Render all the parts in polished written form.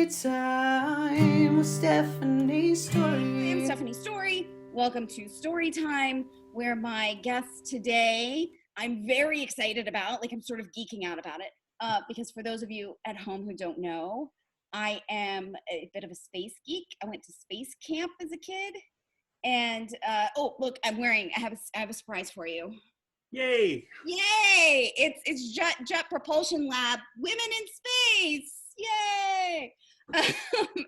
Story Time with Stephanie Storey. I'm Stephanie Storey. Welcome to Story Time, where my guest today, I'm very excited about, I'm sort of geeking out about it, because for those of you at home who don't know, I am a bit of a space geek. I went to space camp as a kid, and oh, look, I have a surprise for you. Yay! Yay! It's Jet Propulsion Lab, Women in Space. Yay!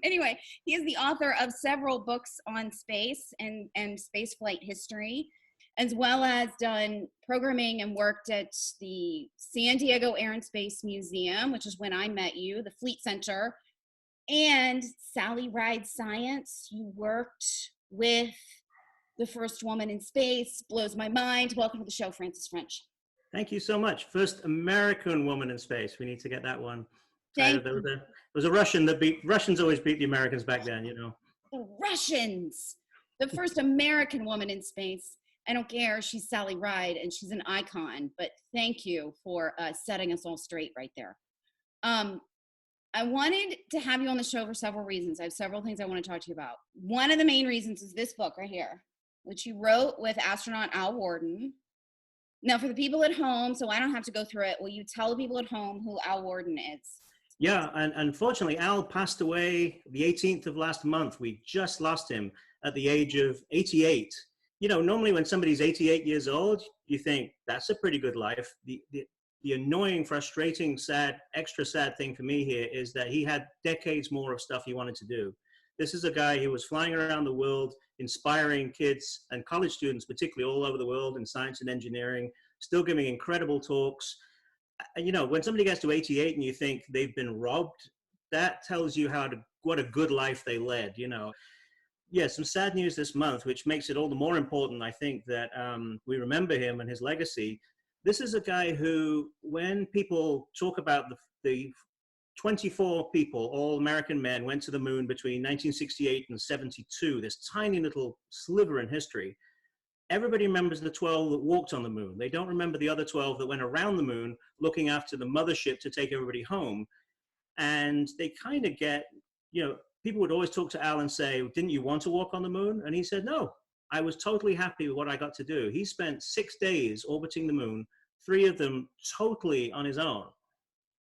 Anyway, he is the author of several books on space and spaceflight history, as well as done programming and worked at the San Diego Air and Space Museum, which is when I met you, the Fleet Center, and Sally Ride Science. You worked with the first woman in space. Blows my mind. Welcome to the show, Frances French. Thank you so much. First American woman in space. We need to get that one. Thank There you. was a Russian that Russians always beat the Americans back then, you know. The Russians. The first American woman in space. I don't care. She's Sally Ride, and she's an icon. But thank you for setting us all straight right there. I wanted to have you on the show for several reasons. I have several things I want to talk to you about. One of the main reasons is this book right here, which you wrote with astronaut Al Worden. Now, for the people at home, so I don't have to go through it, will you tell the people at home who Al Worden is? Yeah, and unfortunately, Al passed away the 18th of last month. We just lost him at the age of 88. You know, normally when somebody's 88 years old, you think that's a pretty good life. The annoying, frustrating, sad, extra sad thing for me here is that he had decades more of stuff he wanted to do. This is a guy who was flying around the world, inspiring kids and college students, particularly all over the world in science and engineering, still giving incredible talks. You know, when somebody gets to 88 and you think they've been robbed, that tells you what a good life they led, you know. Yeah, some sad news this month, which makes it all the more important, I think, that we remember him and his legacy. This is a guy who, when people talk about the 24 people, all American men, went to the moon between 1968 and 72, this tiny little sliver in history. Everybody remembers the 12 that walked on the moon. They don't remember the other 12 that went around the moon looking after the mothership to take everybody home. And they kind of get, you know, people would always talk to Al and say, didn't you want to walk on the moon? And he said, no, I was totally happy with what I got to do. He spent 6 days orbiting the moon, 3 of them totally on his own.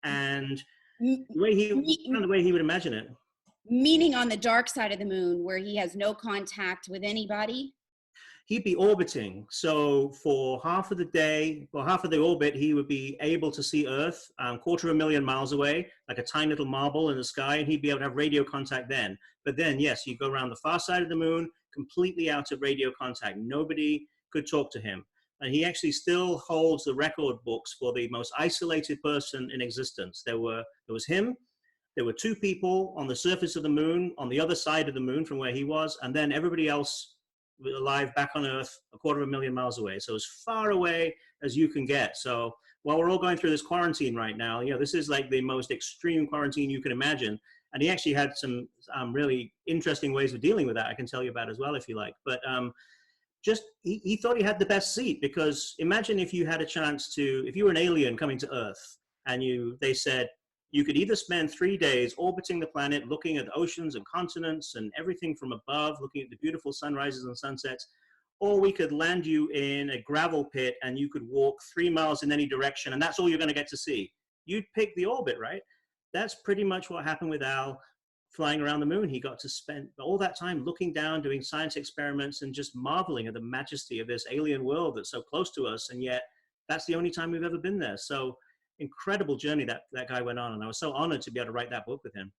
And the way he would imagine it. Meaning on the dark side of the moon, where he has no contact with anybody? He'd be orbiting. So for half of the day, or half of the orbit, he would be able to see Earth 250,000 miles away, like a tiny little marble in the sky, and he'd be able to have radio contact then. But then, yes, you go around the far side of the moon, completely out of radio contact. Nobody could talk to him. And he actually still holds the record books for the most isolated person in existence. There was him, there were 2 people on the surface of the moon, on the other side of the moon from where he was, and then everybody else alive back on Earth 250,000 miles away. So as far away as you can get. So while we're all going through this quarantine right now, you know, this is like the most extreme quarantine you can imagine. And he actually had some really interesting ways of dealing with that I can tell you about as well if you like. But he thought he had the best seat, because imagine if you had a chance to, if you were an alien coming to Earth and they said you could either spend 3 days orbiting the planet, looking at the oceans and continents and everything from above, looking at the beautiful sunrises and sunsets, or we could land you in a gravel pit and you could walk 3 miles in any direction and that's all you're going to get to see. You'd pick the orbit, right? That's pretty much what happened with Al flying around the moon. He got to spend all that time looking down, doing science experiments and just marveling at the majesty of this alien world that's so close to us, and yet that's the only time we've ever been there. So incredible journey that guy went on, and I was so honored to be able to write that book with him.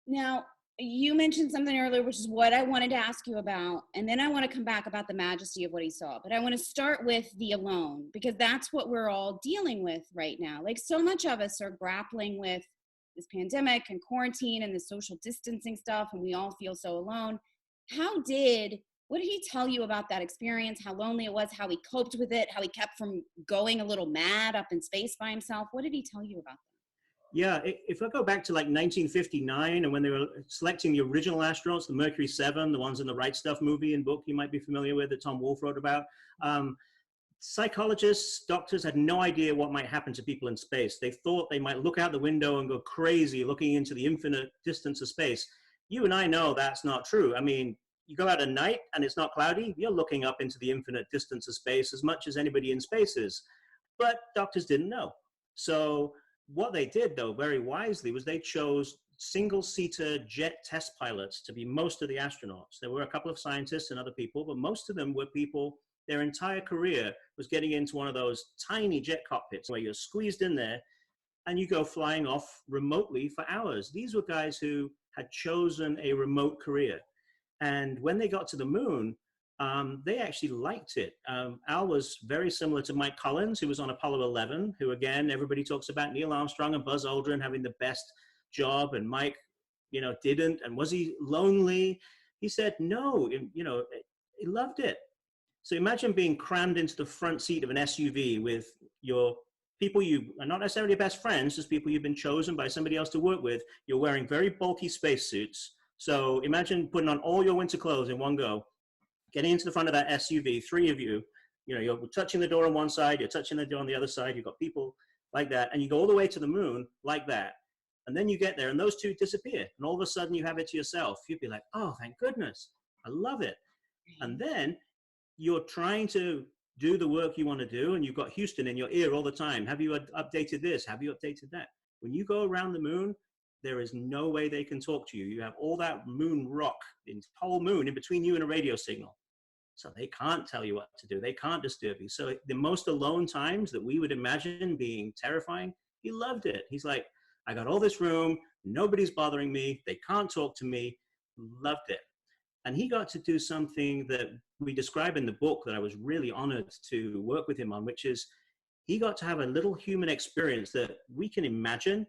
Now, you mentioned something earlier, which is what I wanted to ask you about, and then I want to come back about the majesty of what he saw. But I want to start with the alone, because that's what we're all dealing with right now. Like, so much of us are grappling with this pandemic and quarantine and the social distancing stuff, and we all feel so alone. What did he tell you about that experience? How lonely it was, how he coped with it, how he kept from going a little mad up in space by himself? What did he tell you about that? Yeah, if I go back to like 1959 and when they were selecting the original astronauts, the Mercury 7, the ones in the Right Stuff movie and book you might be familiar with that Tom Wolfe wrote about, psychologists, doctors had no idea what might happen to people in space. They thought they might look out the window and go crazy looking into the infinite distance of space. You and I know that's not true. I mean, you go out at night and it's not cloudy, you're looking up into the infinite distance of space as much as anybody in space is. But doctors didn't know. So what they did, though, very wisely, was they chose single-seater jet test pilots to be most of the astronauts. There were a couple of scientists and other people, but most of them were people, their entire career was getting into one of those tiny jet cockpits where you're squeezed in there and you go flying off remotely for hours. These were guys who had chosen a remote career. And when they got to the moon, they actually liked it. Al was very similar to Mike Collins, who was on Apollo 11, who, again, everybody talks about Neil Armstrong and Buzz Aldrin having the best job, and Mike, didn't. And was he lonely? He said no, he loved it. So imagine being crammed into the front seat of an SUV with your people you are not necessarily best friends, just people you've been chosen by somebody else to work with. You're wearing very bulky spacesuits. So imagine putting on all your winter clothes in one go, getting into the front of that SUV, three of you, you're touching the door on one side, you're touching the door on the other side, you've got people like that, and you go all the way to the moon like that. And then you get there and those two disappear. And all of a sudden you have it to yourself. You'd be like, oh, thank goodness. I love it. And then you're trying to do the work you want to do, and you've got Houston in your ear all the time. Have you updated this? Have you updated that? When you go around the moon, there is no way they can talk to you. You have all that moon rock, the whole moon in between you and a radio signal. So they can't tell you what to do. They can't disturb you. So the most alone times that we would imagine being terrifying, he loved it. He's like, I got all this room. Nobody's bothering me. They can't talk to me. Loved it. And he got to do something that we describe in the book that I was really honored to work with him on, which is he got to have a little human experience that we can imagine,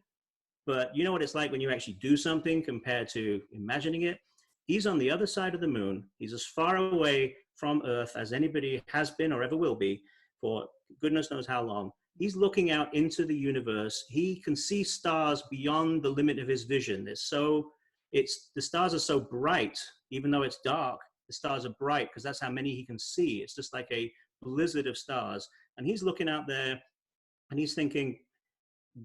but you know what it's like when you actually do something compared to imagining it? He's on the other side of the moon. He's as far away from Earth as anybody has been or ever will be for goodness knows how long. He's looking out into the universe. He can see stars beyond the limit of his vision. The stars are so bright, even though it's dark, the stars are bright because that's how many he can see. It's just like a blizzard of stars. And he's looking out there and he's thinking,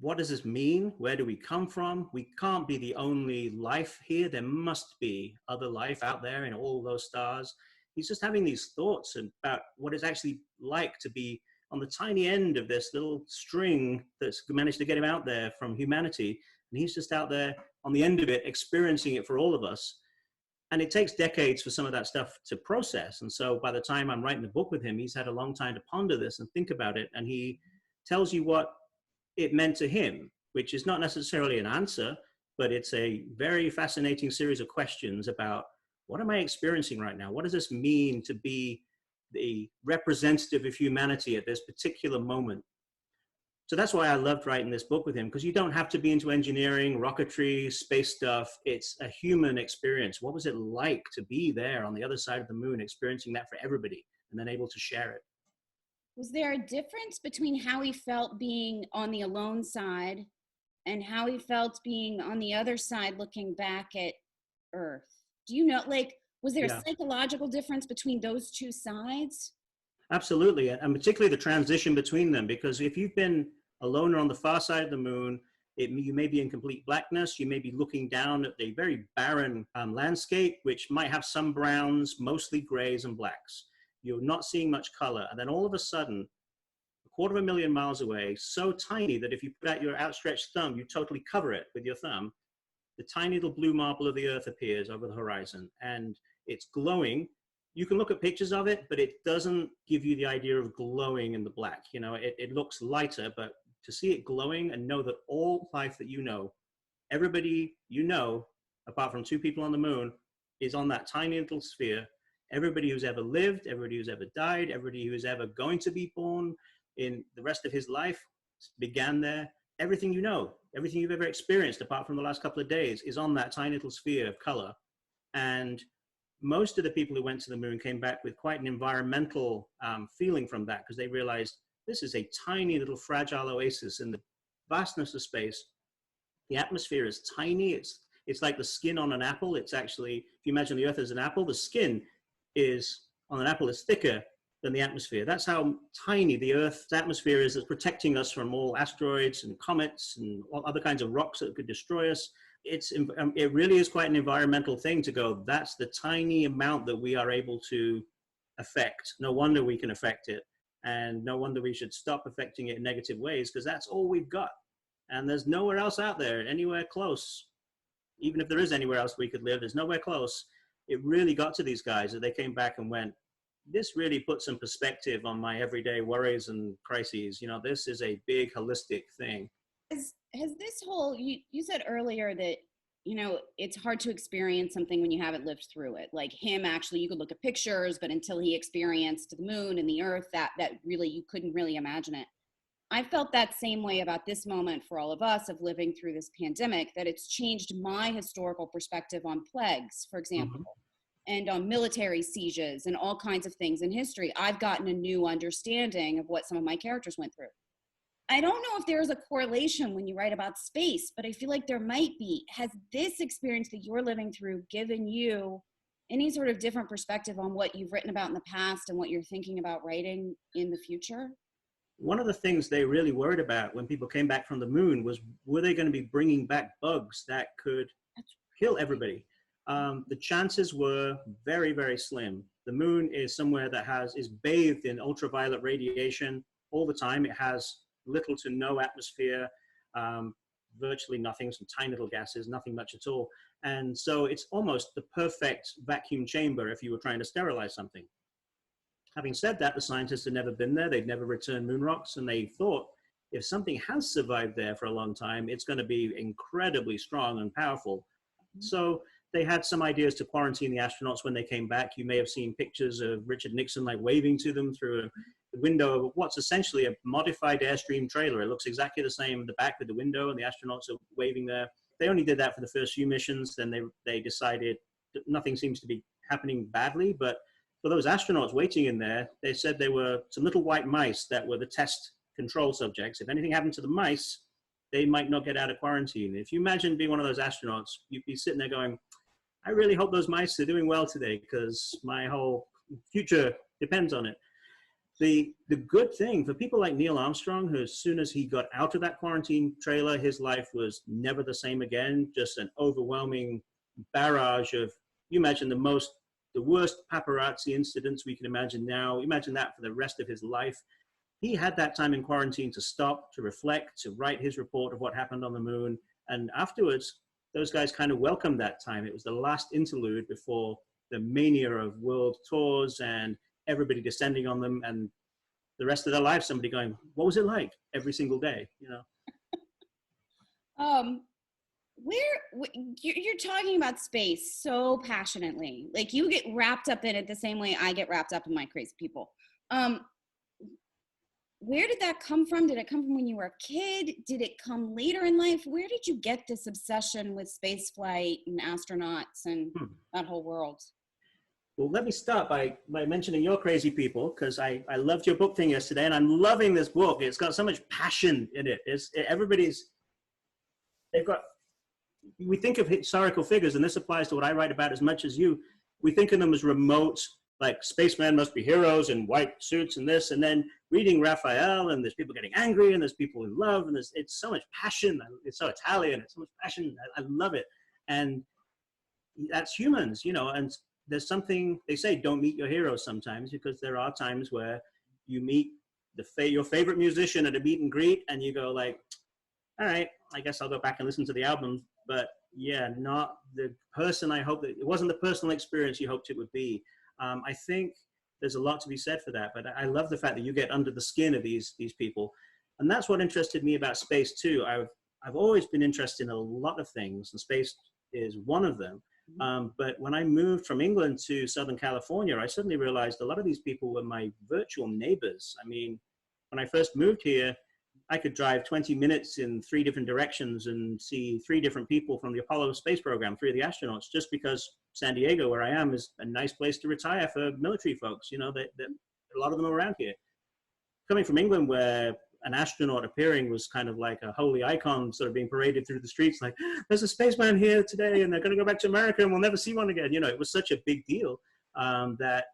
what does this mean? Where do we come from? We can't be the only life here. There must be other life out there in all those stars. He's just having these thoughts about what it's actually like to be on the tiny end of this little string that's managed to get him out there from humanity. And he's just out there on the end of it, experiencing it for all of us. And it takes decades for some of that stuff to process. And so by the time I'm writing the book with him, he's had a long time to ponder this and think about it. And he tells you what it meant to him, which is not necessarily an answer, but it's a very fascinating series of questions about what am I experiencing right now? What does this mean to be the representative of humanity at this particular moment? So that's why I loved writing this book with him, because you don't have to be into engineering, rocketry, space stuff. It's a human experience. What was it like to be there on the other side of the moon, experiencing that for everybody, and then able to share it? Was there a difference between how he felt being on the alone side and how he felt being on the other side looking back at Earth? Do you know, was there a psychological difference between those two sides? Absolutely, and particularly the transition between them, because if you've been alone or on the far side of the moon, you may be in complete blackness. You may be looking down at a very barren landscape, which might have some browns, mostly grays and blacks. You're not seeing much color. And then all of a sudden, 250,000 miles away, so tiny that if you put out your outstretched thumb, you totally cover it with your thumb, the tiny little blue marble of the Earth appears over the horizon, and it's glowing. You can look at pictures of it, but it doesn't give you the idea of glowing in the black. It looks lighter, but to see it glowing and know that all life that you know, everybody you know, apart from two people on the moon, is on that tiny little sphere. Everybody who's ever lived, everybody who's ever died, everybody who's ever going to be born in the rest of his life began there. Everything you know, everything you've ever experienced, apart from the last couple of days, is on that tiny little sphere of color. And most of the people who went to the moon came back with quite an environmental feeling from that, because they realized this is a tiny little fragile oasis in the vastness of space. The atmosphere is tiny. It's like the skin on an apple. It's actually, if you imagine the Earth as an apple, the skin is on an apple is thicker than the atmosphere. That's how tiny the Earth's atmosphere is, that's protecting us from all asteroids and comets and all other kinds of rocks that could destroy us. It really is quite an environmental thing to go, that's the tiny amount that we are able to affect. No wonder we can affect it. And no wonder we should stop affecting it in negative ways, because that's all we've got. And there's nowhere else out there, anywhere close. Even if there is anywhere else we could live, there's nowhere close. It really got to these guys that they came back and went, this really puts some perspective on my everyday worries and crises. You know, this is a big holistic thing. Has this whole, you said earlier that, you know, it's hard to experience something when you haven't lived through it. Like him, actually, you could look at pictures, but until he experienced the moon and the earth, that really, you couldn't really imagine it. I felt that same way about this moment for all of us of living through this pandemic, that it's changed my historical perspective on plagues, for example. Mm-hmm. And on military sieges and all kinds of things in history. I've gotten a new understanding of what some of my characters went through. I don't know if there's a correlation when you write about space, but I feel like there might be. Has this experience that you're living through given you any sort of different perspective on what you've written about in the past and what you're thinking about writing in the future? One of the things they really worried about when people came back from the moon was, were they going to be bringing back bugs that could kill everybody? The chances were very, very slim. The moon is somewhere that is bathed in ultraviolet radiation all the time. It has little to no atmosphere, virtually nothing, some tiny little gases, nothing much at all. And so it's almost the perfect vacuum chamber if you were trying to sterilize something. Having said that, the scientists had never been there. They'd never returned moon rocks, and they thought if something has survived there for a long time, it's going to be incredibly strong and powerful. Mm-hmm. So they had some ideas to quarantine the astronauts when they came back. You may have seen pictures of Richard Nixon like waving to them through the window of what's essentially a modified Airstream trailer. It looks exactly the same in the back of the window, and the astronauts are waving there. They only did that for the first few missions. Then they decided that nothing seems to be happening badly. But for those astronauts waiting in there, they said there were some little white mice that were the test control subjects. If anything happened to the mice, they might not get out of quarantine. If you imagine being one of those astronauts, you'd be sitting there going, I really hope those mice are doing well today because my whole future depends on it. The good thing for people like Neil Armstrong, who as soon as he got out of that quarantine trailer, his life was never the same again, just an overwhelming barrage of, you imagine the worst paparazzi incidents we can imagine now. Imagine that for the rest of his life. He had that time in quarantine to stop, to reflect, to write his report of what happened on the moon. And afterwards, those guys kind of welcomed that time. It was the last interlude before the mania of world tours and everybody descending on them, and the rest of their lives, somebody going, what was it like every single day, you know? You're talking about space so passionately. Like you get wrapped up in it the same way I get wrapped up in my crazy people. Where did that come from? Did it come from when you were a kid? Did it come later in life? Where did you get this obsession with space flight and astronauts and that whole world? Well, let me start by mentioning your crazy people, because I loved your book thing yesterday, and I'm loving this book. It's got so much passion in it. We think of historical figures, and this applies to what I write about as much as you. We think of them as remote, like spacemen must be heroes in white suits and this, and then reading Raphael, and there's people getting angry, and there's people in love, and it's so much passion. It's so Italian. It's so much passion. I love it. And that's humans, you know, and there's something, they say, don't meet your heroes sometimes, because there are times where you meet your favorite musician at a meet and greet, and you go like, all right, I guess I'll go back and listen to the album. But yeah, not the person I hope that, it wasn't the personal experience you hoped it would be. I think there's a lot to be said for that, but I love the fact that you get under the skin of these people. And that's what interested me about space too. I've always been interested in a lot of things, and space is one of them. But when I moved from England to Southern California, I suddenly realized a lot of these people were my virtual neighbors. I mean, when I first moved here, I could drive 20 minutes in 3 different directions and see 3 different people from the Apollo space program, 3 of the astronauts, just because San Diego, where I am, is a nice place to retire for military folks. You know, a lot of them are around here. Coming from England, where an astronaut appearing was kind of like a holy icon, sort of being paraded through the streets, like, there's a spaceman here today, and they're going to go back to America, and we'll never see one again. You know, it was such a big deal that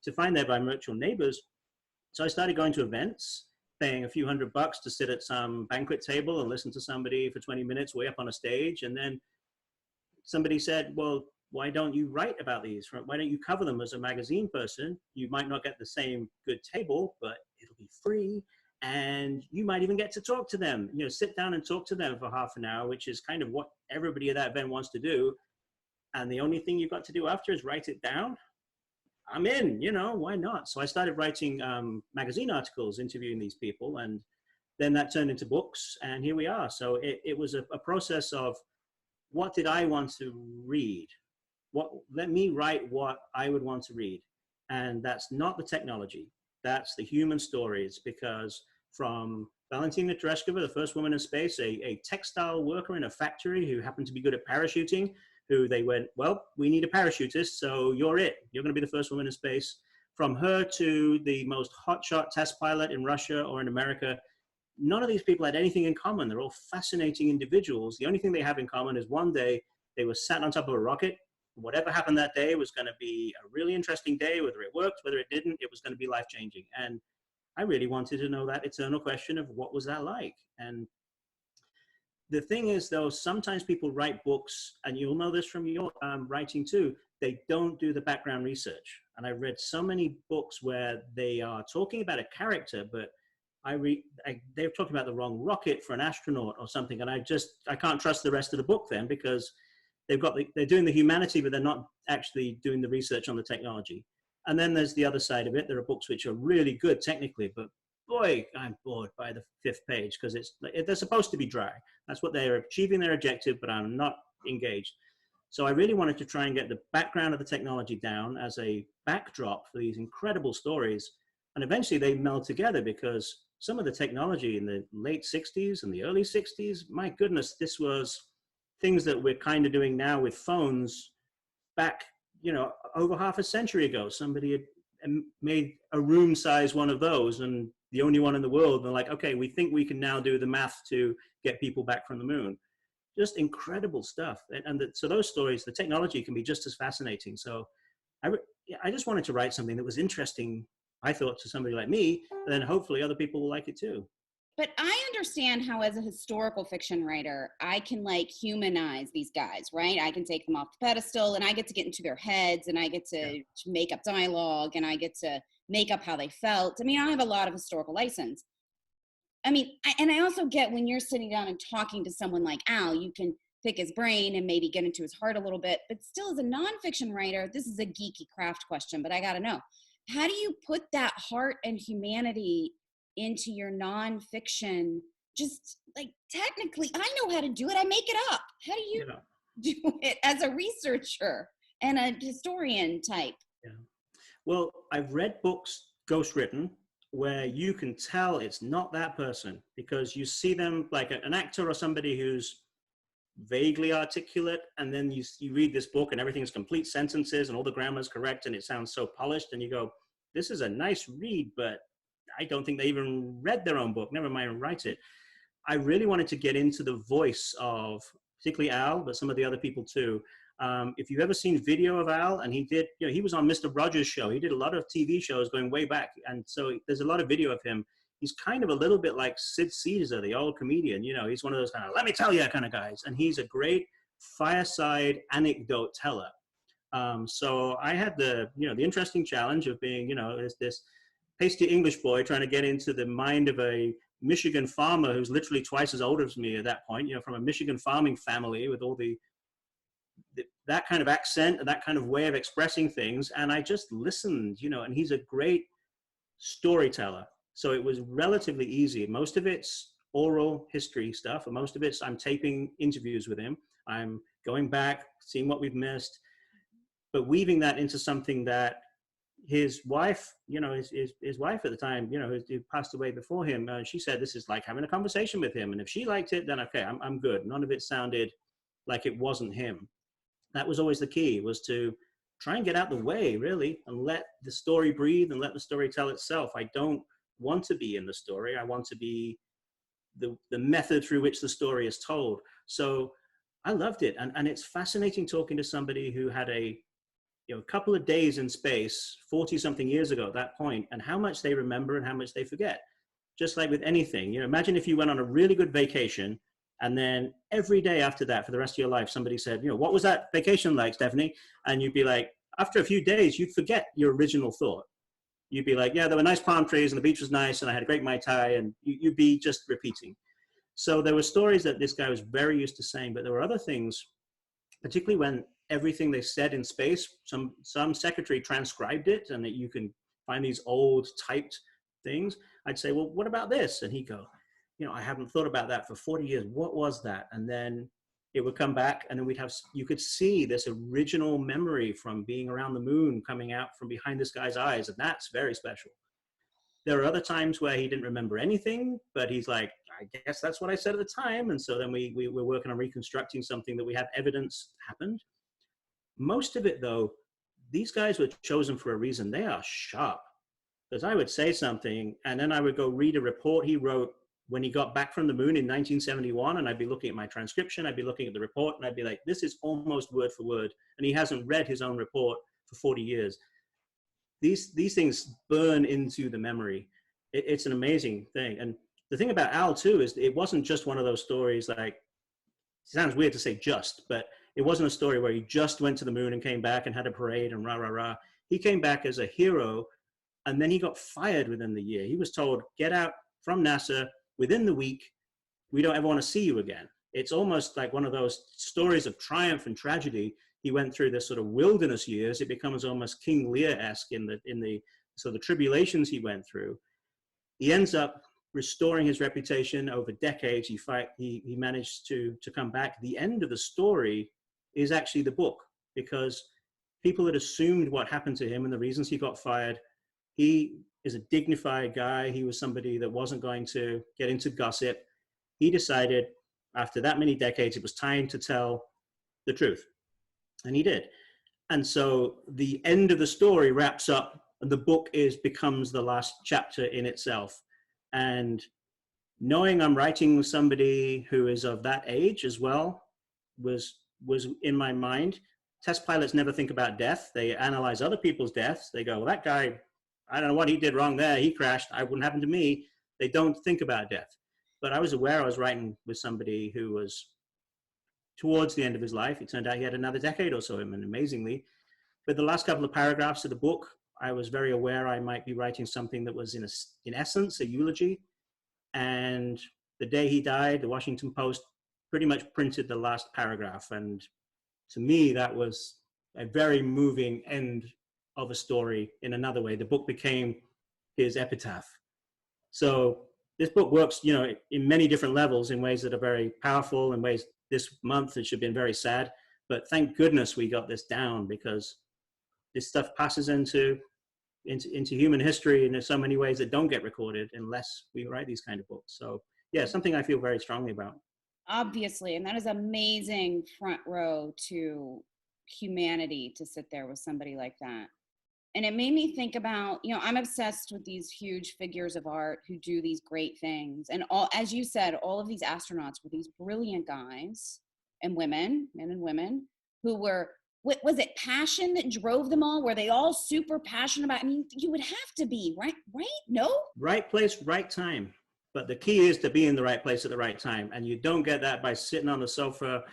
to find that by virtual neighbors, So I started going to events, paying a few $100 to sit at some banquet table and listen to somebody for 20 minutes way up on a stage. And then somebody said, well, why don't you write about these? Why don't you cover them as a magazine person? You might not get the same good table, but it'll be free. And you might even get to talk to them, you know, sit down and talk to them for half an hour, which is kind of what everybody at that event wants to do. And the only thing you've got to do after is write it down. I'm in, you know, why not? So I started writing magazine articles, interviewing these people, and then that turned into books, and here we are. So it was a process of, what did I want to read? Let me write what I would want to read. And that's not the technology, that's the human stories, because from Valentina Tereshkova, the first woman in space, a textile worker in a factory who happened to be good at parachuting, who they went, well, we need a parachutist, so you're it. You're going to be the first woman in space. From her to the most hotshot test pilot in Russia or in America, none of these people had anything in common. They're all fascinating individuals. The only thing they have in common is one day they were sat on top of a rocket. Whatever happened that day was going to be a really interesting day, whether it worked, whether it didn't, it was going to be life-changing. And I really wanted to know that eternal question of what was that like? And the thing is, though, sometimes people write books, and you'll know this from your writing too, they don't do the background research. And I've read so many books where they are talking about a character, but they're talking about the wrong rocket for an astronaut or something. And I can't trust the rest of the book then, because they're doing the humanity, but they're not actually doing the research on the technology. And then there's the other side of it. There are books which are really good technically, but boy, I'm bored by the 5th page, because they're supposed to be dry. That's what they're achieving their objective, but I'm not engaged. So I really wanted to try and get the background of the technology down as a backdrop for these incredible stories. And eventually they meld together, because some of the technology in the late 60s and the early 60s, my goodness, this was things that we're kind of doing now with phones back, you know, over half a century ago. Somebody had made a room size one of those, and the only one in the world. They're like, okay, we think we can now do the math to get people back from the moon. Just incredible stuff. So those stories, the technology can be just as fascinating. So I just wanted to write something that was interesting, I thought, to somebody like me, and then hopefully other people will like it too. But I understand how, as a historical fiction writer, I can like humanize these guys, right? I can take them off the pedestal, and I get to get into their heads, and I get to make up dialogue, and I get to make up how they felt. I mean, I have a lot of historical license. I mean, I also get, when you're sitting down and talking to someone like Al, you can pick his brain and maybe get into his heart a little bit. But still, as a nonfiction writer, this is a geeky craft question, but I got to know, how do you put that heart and humanity into your nonfiction? Just like, technically, I know how to do it. I make it up. How do you do it as a researcher and a historian type? Yeah. Well, I've read books ghostwritten where you can tell it's not that person, because you see them like an actor or somebody who's vaguely articulate, and then you read this book and everything's complete sentences and all the grammar is correct and it sounds so polished, and you go, this is a nice read, but I don't think they even read their own book, never mind write it. I really wanted to get into the voice of particularly Al, but some of the other people too. If you've ever seen video of Al, and he was on Mr. Rogers' show. He did a lot of TV shows going way back. And so there's a lot of video of him. He's kind of a little bit like Sid Caesar, the old comedian. You know, he's one of those kind of, let me tell you kind of guys. And he's a great fireside anecdote teller. So I had the interesting challenge of being, this pasty English boy trying to get into the mind of a Michigan farmer who's literally twice as old as me at that point, from a Michigan farming family with all that kind of accent and that kind of way of expressing things. And I just listened, and he's a great storyteller. So it was relatively easy. Most of it's oral history stuff, and most of it's I'm taping interviews with him. I'm going back, seeing what we've missed, but weaving that into something that his wife, his wife at the time, who passed away before him, she said, this is like having a conversation with him. And if she liked it, then okay, I'm good. None of it sounded like it wasn't him. That was always the key, was to try and get out the way, really, and let the story breathe and let the story tell itself. I don't want to be in the story. I want to be the method through which the story is told. So I loved it. And it's fascinating talking to somebody who had a a couple of days in space 40 something years ago at that point, and how much they remember and how much they forget. Just like with anything, imagine if you went on a really good vacation, and then every day after that for the rest of your life, somebody said, what was that vacation like, Stephanie? And you'd be like, after a few days, you'd forget your original thought. You'd be like, yeah, there were nice palm trees and the beach was nice and I had a great Mai Tai, and you'd be just repeating. So there were stories that this guy was very used to saying, but there were other things, particularly when everything they said in space, some secretary transcribed it, and that you can find these old typed things. I'd say, well, what about this? And he'd go, I haven't thought about that for 40 years. What was that? And then it would come back, and then you could see this original memory from being around the moon coming out from behind this guy's eyes. And that's very special. There are other times where he didn't remember anything, but he's like, I guess that's what I said at the time. And so then we're working on reconstructing something that we have evidence happened. Most of it, though, these guys were chosen for a reason. They are sharp. Because I would say something, and then I would go read a report he wrote when he got back from the moon in 1971, and I'd be looking at my transcription, I'd be looking at the report, and I'd be like, this is almost word for word. And he hasn't read his own report for 40 years. These things burn into the memory. It's an amazing thing. And the thing about Al, too, is it wasn't just one of those stories like, it sounds weird to say just, but it wasn't a story where he just went to the moon and came back and had a parade and rah, rah, rah. He came back as a hero, and then he got fired within the year. He was told, get out from NASA within the week. We don't ever want to see you again. It's almost like one of those stories of triumph and tragedy. He went through this sort of wilderness years. It becomes almost King Lear-esque in the sort of tribulations he went through. He ends up restoring his reputation over decades. He managed to come back. The end of the story is actually the book, because people had assumed what happened to him and the reasons he got fired. He is a dignified guy. He was somebody that wasn't going to get into gossip. He decided after that many decades, it was time to tell the truth. And he did. And so the end of the story wraps up, and the book becomes the last chapter in itself. And knowing I'm writing with somebody who is of that age as well was in my mind. Test pilots never think about death. They analyze other people's deaths. They go, well, that guy, I don't know what he did wrong there. He crashed. It wouldn't happen to me. They don't think about death. But I was aware I was writing with somebody who was towards the end of his life. It turned out he had another decade or so, and amazingly. But the last couple of paragraphs of the book, I was very aware I might be writing something that was in essence a eulogy. And the day he died, the Washington Post pretty much printed the last paragraph. And to me, that was a very moving end of a story. In another way, the book became his epitaph. So this book works, in many different levels, in ways that are very powerful, in ways this month it should have been very sad. But thank goodness we got this down, because this stuff passes into human history in so many ways that don't get recorded unless we write these kind of books. So yeah, something I feel very strongly about. Obviously, and that is amazing front row to humanity to sit there with somebody like that. And it made me think about, I'm obsessed with these huge figures of art who do these great things. And all, as you said, all of these astronauts were these brilliant guys and women, men and women, who were, was it passion that drove them all? Were they all super passionate about, you would have to be, right? No? Right place, right time. But the key is to be in the right place at the right time. And you don't get that by sitting on the sofa,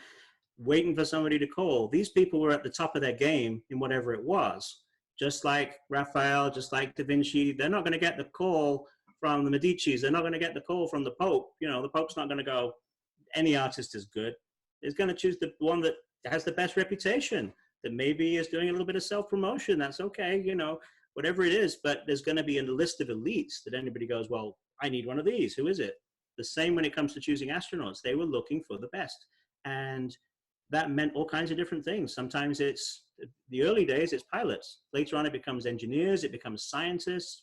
waiting for somebody to call. These people were at the top of their game in whatever it was. Just like Raphael, just like Da Vinci, they're not going to get the call from the Medicis. They're not going to get the call from the Pope. The Pope's not going to go, any artist is good. He's going to choose the one that has the best reputation, that maybe is doing a little bit of self-promotion. That's okay, whatever it is. But there's going to be a list of elites that anybody goes, well, I need one of these. Who is it? The same when it comes to choosing astronauts. They were looking for the best. And that meant all kinds of different things. Sometimes it's, the early days, it's pilots. Later on, it becomes engineers, it becomes scientists.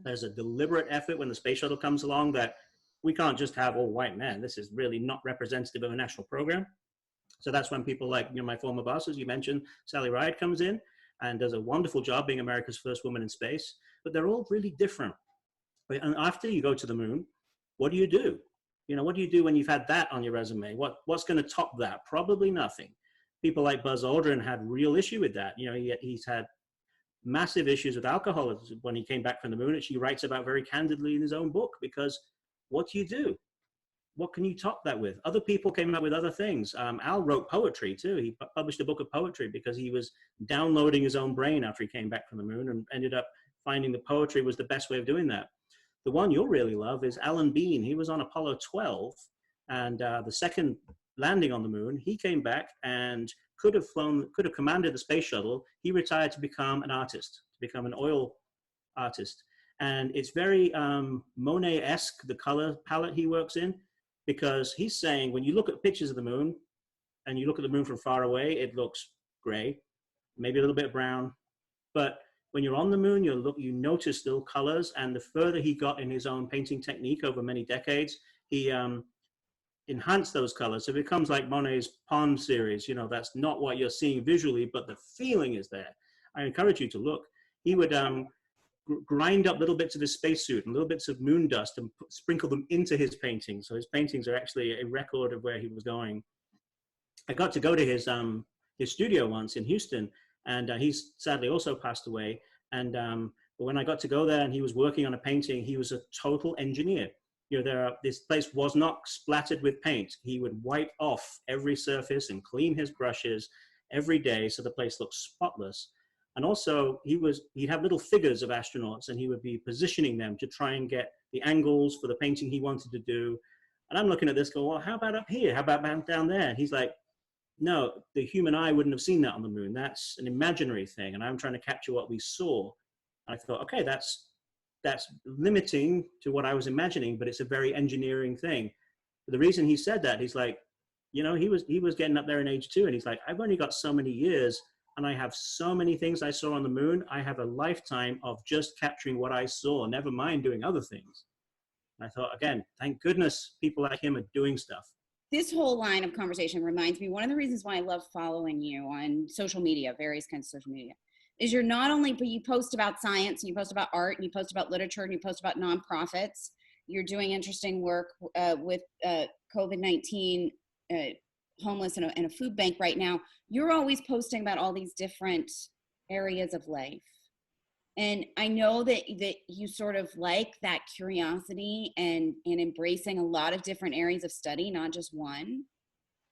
There's a deliberate effort when the space shuttle comes along that we can't just have all white men. This is really not representative of a national program. So that's when people like, my former boss, as you mentioned, Sally Ride, comes in and does a wonderful job being America's first woman in space. But they're all really different. And after you go to the moon, what do you do? What do you do when you've had that on your resume? What's going to top that? Probably nothing. people like Buzz Aldrin had real issue with that. You know, he's had massive issues with alcoholism when he came back from the moon, which he writes about very candidly in his own book, because what do you do? What can you top that with? Other people came up with other things. Al wrote poetry too. He published a book of poetry because he was downloading his own brain after he came back from the moon, and ended up finding the poetry was the best way of doing that. The one you'll really love is Alan Bean. He was on Apollo 12, and the second landing on the moon, he came back and could have commanded the space shuttle. He retired to become an artist, to become an oil artist. And it's very Monet-esque, the color palette he works in, because he's saying when you look at pictures of the moon and you look at the moon from far away, it looks gray, maybe a little bit brown. But when you're on the moon, you notice little colors. And the further he got in his own painting technique over many decades, he enhanced those colors. So it becomes like Monet's Pond series. You know, that's not what you're seeing visually, but the feeling is there. I encourage you to look. He would grind up little bits of his spacesuit and little bits of moon dust and sprinkle them into his paintings. So his paintings are actually a record of where he was going. I got to go to his studio once in Houston, and he's sadly also passed away. And but when I got to go there and he was working on a painting, he was a total engineer. You know, this place was not splattered with paint. He would wipe off every surface and clean his brushes every day so the place looked spotless. And also, he'd have little figures of astronauts, and he would be positioning them to try and get the angles for the painting he wanted to do. And I'm looking at this going, well, how about up here? How about down there? And he's like, no, the human eye wouldn't have seen that on the moon. That's an imaginary thing, and I'm trying to capture what we saw. I thought, okay, that's limiting to what I was imagining, but it's a very engineering thing. But the reason he said that, he's like, you know, he was getting up there in age too, and he's like, I've only got so many years, and I have so many things I saw on the moon. I have a lifetime of just capturing what I saw, never mind doing other things. And I thought, again, thank goodness people like him are doing stuff. This whole line of conversation reminds me, one of the reasons why I love following you on social media, various kinds of social media, is you're not only, but you post about science, and you post about art, and you post about literature, and you post about nonprofits. You're doing interesting work with COVID-19, homeless in a food bank right now. You're always posting about all these different areas of life. And I know that you sort of like that curiosity and embracing a lot of different areas of study, not just one.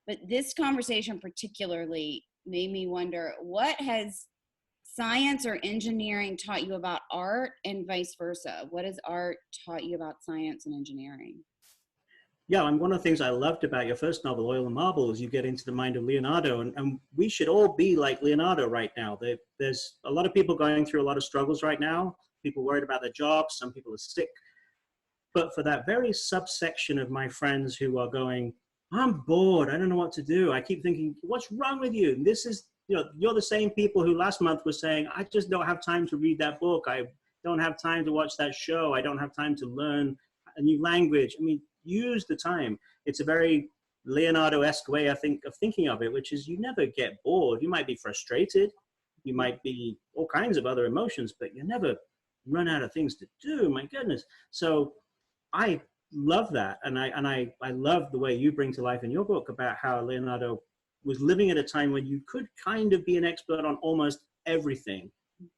But this conversation particularly made me wonder, what has science or engineering taught you about art, and vice versa? What has art taught you about science and engineering? Yeah, and one of the things I loved about your first novel, Oil and Marble, is you get into the mind of Leonardo, and we should all be like Leonardo right now. There's a lot of people going through a lot of struggles right now. People worried about their jobs, some people are sick. But for that very subsection of my friends who are going, I'm bored, I don't know what to do. I keep thinking, what's wrong with you? And this is, you know, you're the same people who last month were saying, I just don't have time to read that book. I don't have time to watch that show. I don't have time to learn a new language. I mean, use the time. It's a very Leonardo-esque way, I think, of thinking of it, which is you never get bored. You might be frustrated. You might be all kinds of other emotions, but you never run out of things to do. My goodness. So I love that. And I love the way you bring to life in your book about how Leonardo was living at a time when you could kind of be an expert on almost everything.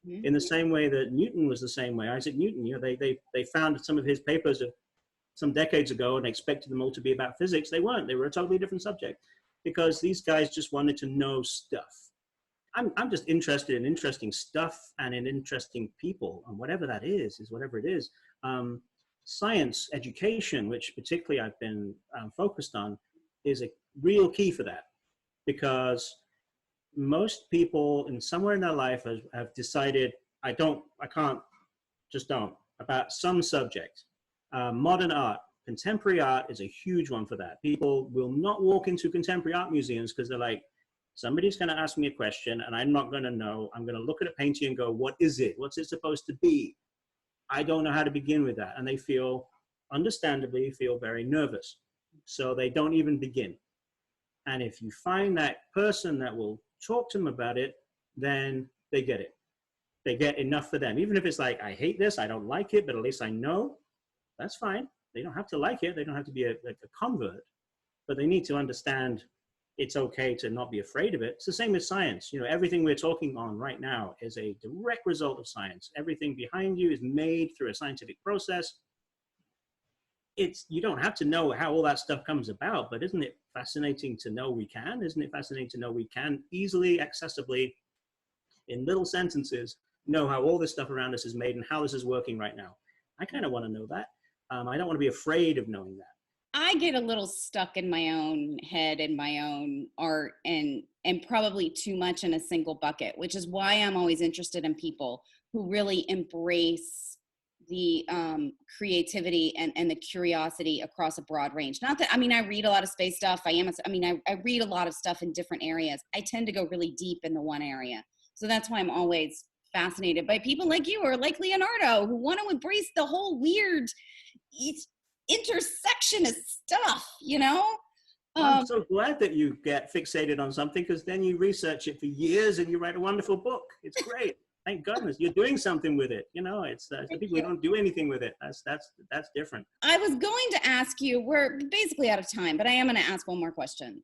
In the same way that Newton was the same way. Isaac Newton, you know, they found some of his papers some decades ago and expected them all to be about physics. They weren't. They were a totally different subject, because these guys just wanted to know stuff. I'm just interested in interesting stuff and in interesting people, and whatever that is whatever it is. Science education, which particularly I've been focused on, is a real key for that, because most people in somewhere in their life have decided, I can't, just don't, about some subject. Modern art, contemporary art is a huge one for that. People will not walk into contemporary art museums because they're like, somebody's going to ask me a question and I'm not going to know. I'm going to look at a painting and go, what is it? What's it supposed to be? I don't know how to begin with that. And they understandably feel very nervous. So they don't even begin. And if you find that person that will talk to them about it, then they get it. They get enough for them. Even if it's like, I hate this, I don't like it, but at least I know. That's fine. They don't have to like it. They don't have to be a convert, but they need to understand it's okay to not be afraid of it. It's the same with science. You know, everything we're talking on right now is a direct result of science. Everything behind you is made through a scientific process. You don't have to know how all that stuff comes about, but isn't it fascinating to know we can? Isn't it fascinating to know we can easily, accessibly, in little sentences, know how all this stuff around us is made and how this is working right now? I kind of want to know that. I don't want to be afraid of knowing that. I get a little stuck in my own head and my own art and probably too much in a single bucket, which is why I'm always interested in people who really embrace the creativity and the curiosity across a broad range. Not that, I mean, I read a lot of space stuff. I read a lot of stuff in different areas. I tend to go really deep in the one area. So that's why I'm always fascinated by people like you or like Leonardo who want to embrace the whole weird intersection of stuff, you know? I'm so glad that you get fixated on something, because then you research it for years and you write a wonderful book. It's great. Thank goodness you're doing something with it. You know, it's the people who don't do anything with it. That's different. I was going to ask you, we're basically out of time, but I am going to ask one more question.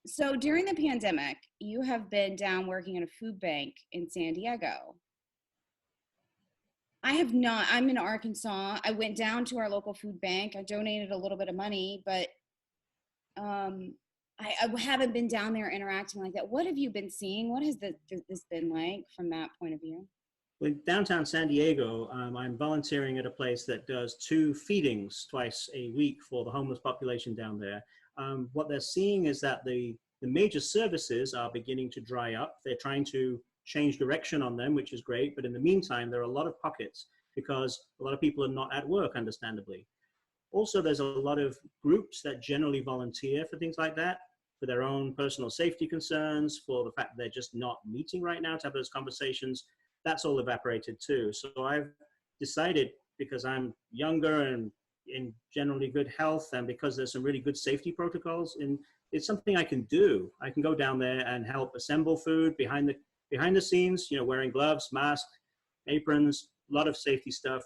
So during the pandemic, you have been down working in a food bank in San Diego. I have not. I'm in Arkansas. I went down to our local food bank. I donated a little bit of money, but I haven't been down there interacting like that. What have you been seeing? What has this been like from that point of view? Well, in downtown San Diego, I'm volunteering at a place that does 2 feedings twice a week for the homeless population down there. What they're seeing is that the major services are beginning to dry up. They're trying to change direction on them, which is great. But in the meantime, there are a lot of pockets because a lot of people are not at work, understandably. Also, there's a lot of groups that generally volunteer for things like that, for their own personal safety concerns, for the fact that they're just not meeting right now to have those conversations. That's all evaporated too. So I've decided, because I'm younger and in generally good health, and because there's some really good safety protocols, and it's something I can do. I can go down there and help assemble food behind the scenes, you know, wearing gloves, masks, aprons, a lot of safety stuff.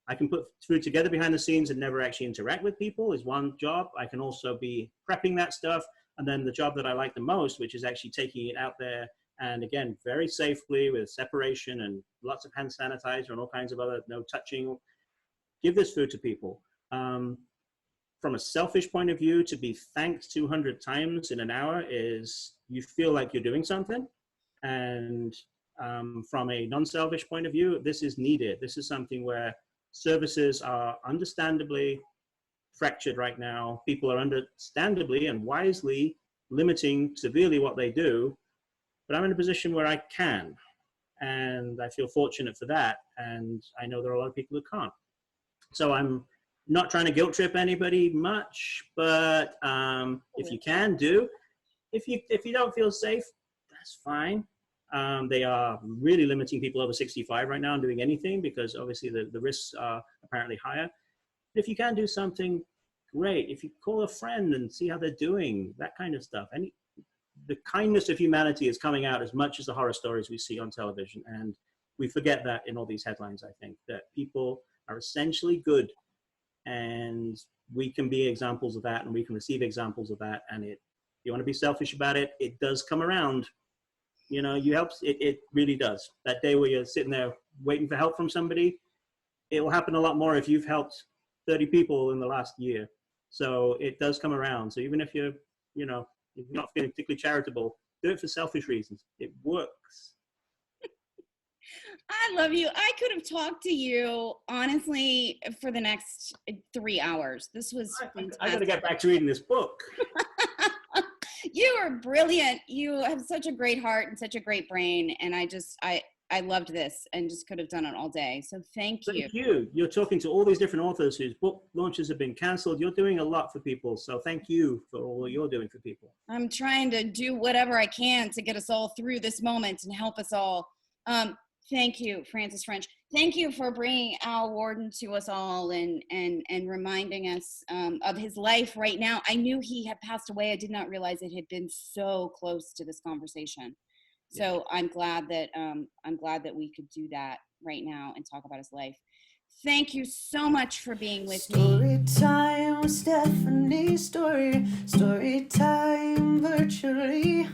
I can put food together behind the scenes and never actually interact with people is one job. I can also be prepping that stuff. And then the job that I like the most, which is actually taking it out there and, again, very safely with separation and lots of hand sanitizer and all kinds of other no touching, give this food to people. From a selfish point of view, to be thanked 200 times in an hour is, you feel like you're doing something. And from a non-selfish point of view, this is needed. This is something where services are understandably fractured right now. People are understandably and wisely limiting severely what they do, but I'm in a position where I can, and I feel fortunate for that. And I know there are a lot of people who can't. So I'm not trying to guilt trip anybody much, but if you can do, if you don't feel safe, that's fine. They are really limiting people over 65 right now on doing anything, because obviously the risks are apparently higher. But if you can do something, great. If you call a friend and see how they're doing, that kind of stuff. The kindness of humanity is coming out as much as the horror stories we see on television. And we forget that in all these headlines, I think, that people are essentially good. And we can be examples of that, and we can receive examples of that. And if you want to be selfish about it, it does come around. You know, it really does. That day where you're sitting there waiting for help from somebody, it will happen a lot more if you've helped 30 people in the last year. So it does come around. So even if you're not feeling particularly charitable, do it for selfish reasons. It works. I love you. I could have talked to you, honestly, for the next 3 hours. This was fantastic. I got to get back to reading this book. You are brilliant. You have such a great heart and such a great brain. And I loved this and just could have done it all day. So thank you. Thank you. You're talking to all these different authors whose book launches have been canceled. You're doing a lot for people. So thank you for all you're doing for people. I'm trying to do whatever I can to get us all through this moment and help us all. Thank you, Francis French. Thank you for bringing Al Worden to us all and reminding us of his life right now. I knew he had passed away. I did not realize it had been so close to this conversation. So I'm glad that we could do that right now and talk about his life. Thank you so much for being with me. Story time with Stephanie Storey. Story time virtually.